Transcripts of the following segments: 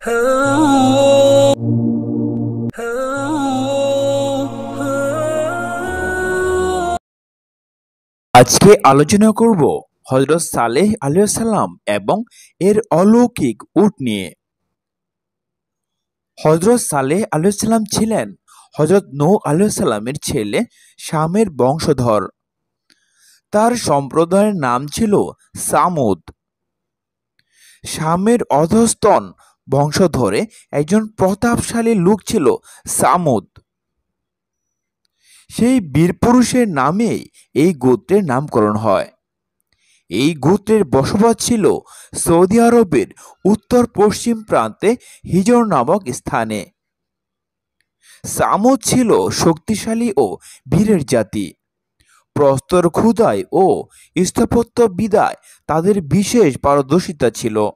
আজকে আলোচনা করব হযরত সালেহ আলাইহিস সালাম এবং এর অলৌকিক উট নিয়ে। হযরত সালেহ আলাইহিস সালাম ছিলেন হযরত নূহ আলাইহিস সালামের ছেলে শামের বংশধর। তার সম্প্রদায়ের নাম ছিল সামুদ। শামের অধস্তন বংশধরে একজন প্রতাপশালী লোক ছিল সামুদ। সেই বীরপুরুষের নামেই এই গোত্রের নামকরণ হয়। এই গোত্রের বসবাস ছিল সৌদি আরবের উত্তর পশ্চিম প্রান্তে হিজর নামক স্থানে। সামুদ ছিল শক্তিশালী ও বীরের জাতি। প্রস্তর খোদাই ও স্থাপত্যবিদ্যায় তাদের বিশেষ পারদর্শিতা ছিল।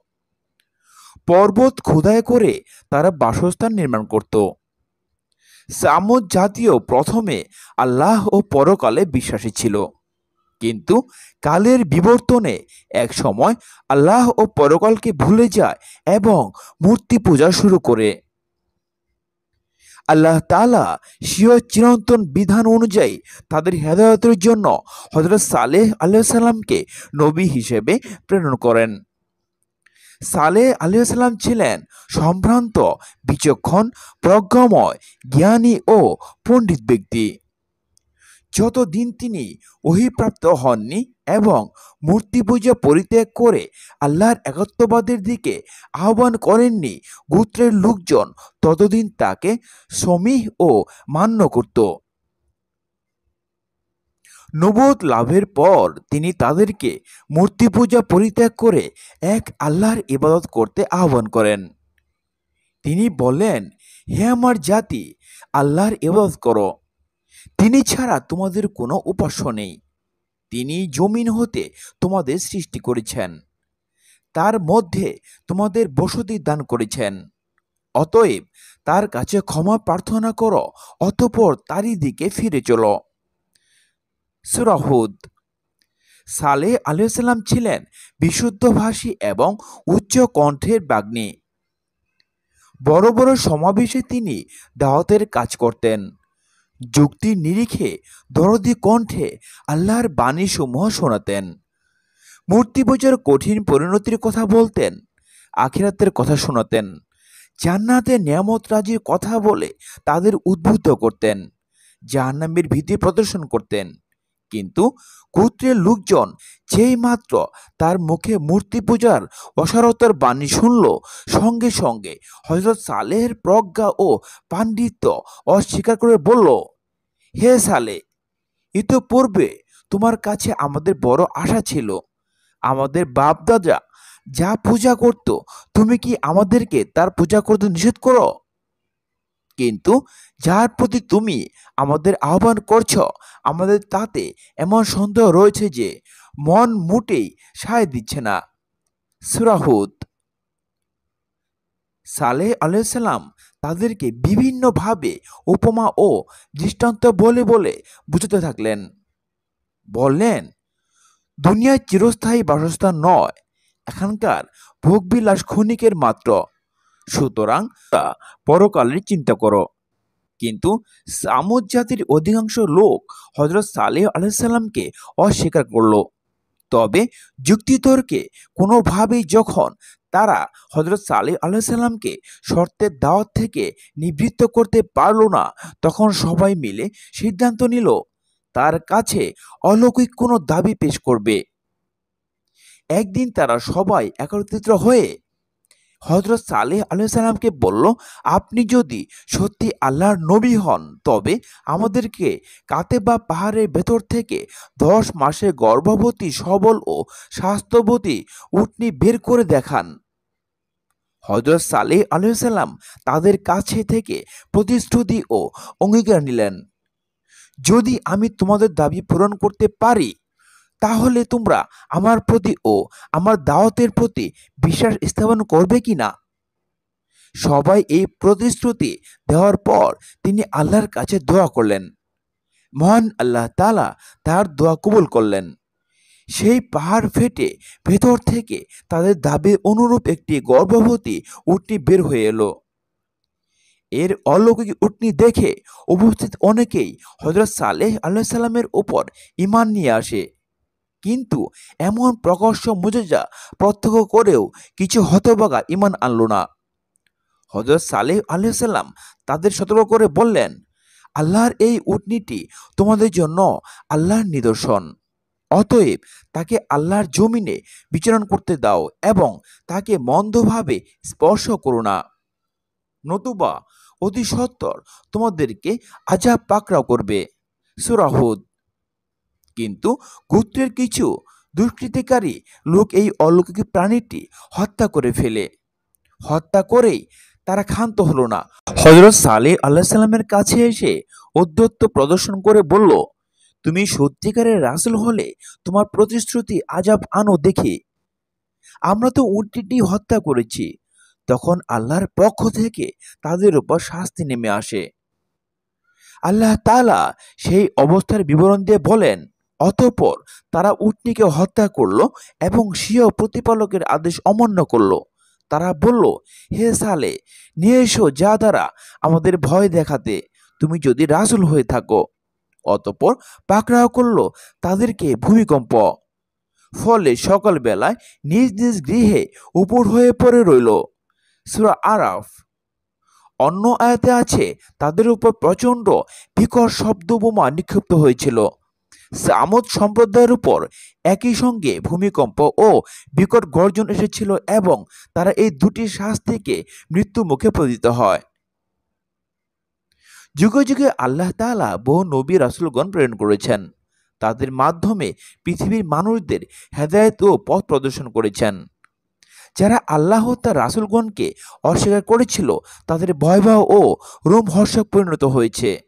পর্বত খোদাই করে তারা বাসস্থান নির্মাণ করত। সামুদ জাতীয় প্রথমে আল্লাহ ও পরকালে বিশ্বাসী ছিল, কিন্তু কালের বিবর্তনে এক সময় আল্লাহ ও পরকালকে ভুলে যায় এবং মূর্তি পূজা শুরু করে। আল্লাহ তাআলা স্বীয় চিরন্তন বিধান অনুযায়ী তাদের হেদায়েতের জন্য হযরত সালেহ আলাইহিস সালামকে নবী হিসেবে প্রেরণ করেন। সালেহ আলাইহিস সালাম ছিলেন সম্ভ্রান্ত, বিচক্ষণ, প্রজ্ঞাময়, জ্ঞানী ও পণ্ডিত ব্যক্তি। যতদিন তিনি ওহীপ্রাপ্ত হননি এবং মূর্তি পূজা পরিত্যাগ করে আল্লাহর একত্ববাদের দিকে আহ্বান করেননি, গোত্রের লোকজন ততদিন তাকে সমীহ ও মান্য করত। নবুয়ত লাভের পর তিনি তাদেরকে মূর্তি পূজা পরিত্যাগ করে এক আল্লাহর ইবাদত করতে আহ্বান করেন। তিনি বলেন, হে আমার জাতি, আল্লাহর ইবাদত করো। তিনি ছাড়া তোমাদের কোনো উপাস্য নেই। তিনি জমিন হতে তোমাদের সৃষ্টি করেছেন, তার মধ্যে তোমাদের বসতি দান করেছেন। অতএব তার কাছে ক্ষমা প্রার্থনা করো, অতঃপর তারই দিকে ফিরে চলো। সূরা হুদ। সালেহ আলাইহিস সালাম ছিলেন বিশুদ্ধভাষী এবং উচ্চ কণ্ঠের বাগ্মী। বড় বড় সমাবেশে তিনি দাওয়াতের কাজ করতেন। যুক্তির নিরিখে দরদী কণ্ঠে আল্লাহর বাণীসমূহ শোনাতেন। মূর্তি পূজার কঠিন পরিণতির কথা বলতেন, আখিরাতের কথা শোনাতেন, জান্নাতের নিয়ামত রাজির কথা বলে তাদের উদ্বুদ্ধ করতেন, জাহান্নামের ভীতি প্রদর্শন করতেন। কিন্তু গোত্রের লোকজন যেই মাত্র তার মুখে মূর্তি পূজার অসারতার বাণী শুনল, সঙ্গে সঙ্গে হযরত সালেহের প্রজ্ঞা ও পাণ্ডিত্য অস্বীকার করে বলল, হে সালেহ, ইতঃপূর্বে তোমার কাছে আমাদের বড় আশা ছিল। আমাদের বাপ-দাদা যা পূজা করত, তুমি কি আমাদেরকে তার পূজা করতে নিষেধ করো? কিন্তু যার প্রতি তুমি আমাদের আহ্বান করছ, আমাদের তাতে এমন সন্দেহ রয়েছে যে মন মোটেই সায় দিচ্ছে না। সূরা হুদ। সালেহ আলাইহিস সালাম তাদেরকে বিভিন্নভাবে উপমা ও দৃষ্টান্ত বলে বলে বুঝাতে থাকলেন। বললেন, দুনিয়া চিরস্থায়ী বাসস্থান নয়, এখানকার ভোগবিলাস ক্ষণিকের মাত্র। সুতরাং পরকালের চিন্তা করো। কিন্তু সামুদ জাতির অধিকাংশ লোক হযরত সালেহ আলাইহিস সালামকে অস্বীকার করল। তবে যুক্তিতর্কে কোনোভাবেই যখন তারা হযরত সালেহ আলাইহিস সালামকে শর্তের দাওয়াত থেকে নিবৃত্ত করতে পারল না, তখন সবাই মিলে সিদ্ধান্ত নিল তার কাছে অলৌকিক কোনো দাবি পেশ করবে। একদিন তারা সবাই একত্রিত হয়ে হযরত সালেহ আলাইহিস সালামকে বলল, আপনি যদি সত্যি আল্লাহর নবী হন, তবে আমাদেরকে কাতেবা পাহাড়ের ভেতর থেকে 10 মাসের গর্ভবতী, সবল ও স্বাস্থ্যবতী উটনী বের করে দেখান। হযরত সালেহ আলাইহিস সালাম তাদের কাছে থেকে প্রতিশ্রুতি ও অঙ্গীকার নিলেন, যদি আমি তোমাদের দাবি পূরণ করতে পারি, তাহলে তোমরা আমার প্রতি ও আমার দাওয়াতের প্রতি বিশ্বাস স্থাপন করবে কিনা? সবাই এই প্রতিশ্রুতি দেওয়ার পর তিনি আল্লাহর কাছে দোয়া করলেন। মহান আল্লাহ তাআলা তার দোয়া কবুল করলেন। সেই পাহাড় ফেটে ভেতর থেকে তাদের দাবির অনুরূপ একটি গর্ভবতী উটনি বের হয়ে এলো। এর অলৌকিক উটনি দেখে উপস্থিত অনেকেই হযরত সালেহ আলাইহিস সালামের উপর ঈমান নিয়ে আসে। কিন্তু এমন প্রকাশ্য মুজিজা প্রত্যক্ষ করেও কিছু হতভাগা ঈমান আনল না। হযরত সালেহ আলাইহিস সালাম তাদের সতর্ক করে বললেন, আল্লাহর এই উটনীটি তোমাদের জন্য আল্লাহর নিদর্শন। অতএব তাকে আল্লাহর জমিনে বিচরণ করতে দাও এবং তাকে মন্দভাবে স্পর্শ করো না, নতুবা অতি সত্বর তোমাদেরকে আযাব পাকড়াও করবে। সূরা হুদ। কিন্তু গোত্রের কিছু দুষ্কৃতিকারী লোক এই অলৌকিক প্রাণীটি হত্যা করে ফেলে। হত্যা করেই তারা ক্ষান্ত হলো না। হযরত সালেহ আলাইহিস সালামের কাছে এসে ঔদ্ধত্য প্রদর্শন করে বলল, তুমি সত্যিকারের রাসূল হলে তোমার প্রতিশ্রুতি আযাব আনো দেখি। আমরা তো উটনীটি হত্যা করেছি। তখন আল্লাহর পক্ষ থেকে তাদের উপর শাস্তি নেমে আসে। আল্লাহ তাআলা সেই অবস্থার বিবরণ দিয়ে বলেন, অতঃপর তারা উটনীকে হত্যা করল এবং স্বীয় প্রতিপালকের আদেশ অমান্য করল। তারা বলল, হে সালে, নিয়ে এসো যা দ্বারা আমাদের ভয় দেখাতে, তুমি যদি রাসূল হয়ে থাকো। অতঃপর পাকড়াও করল তাদেরকে ভূমিকম্প। ফলে সকালবেলায় নিজ নিজ গৃহে উপর হয়ে পড়ে রইল। সূরা আরাফ। অন্য আয়াতে আছে, তাদের উপর প্রচণ্ড বিকট শব্দ বোমা নিক্ষিপ্ত হয়েছিল। সামুদ সম্প্রদায়ের উপর একই সঙ্গে ভূমিকম্প ও বিকট গর্জন এসেছিল এবং তারা এই দুটি শাস্তিকে মৃত্যু মুখে পতিত হয়। যুগে যুগে আল্লাহ তাআলা বহু নবী রাসূলগণ প্রেরণ করেছেন। তাদের মাধ্যমে পৃথিবীর মানুষদের হেদায়েত ও পথ প্রদর্শন করেছেন। যারা আল্লাহ ও তার রাসূলগণকে অস্বীকার করেছিল তাদের ভয়াবহ ও রোমহর্ষক পরিণত হয়েছে।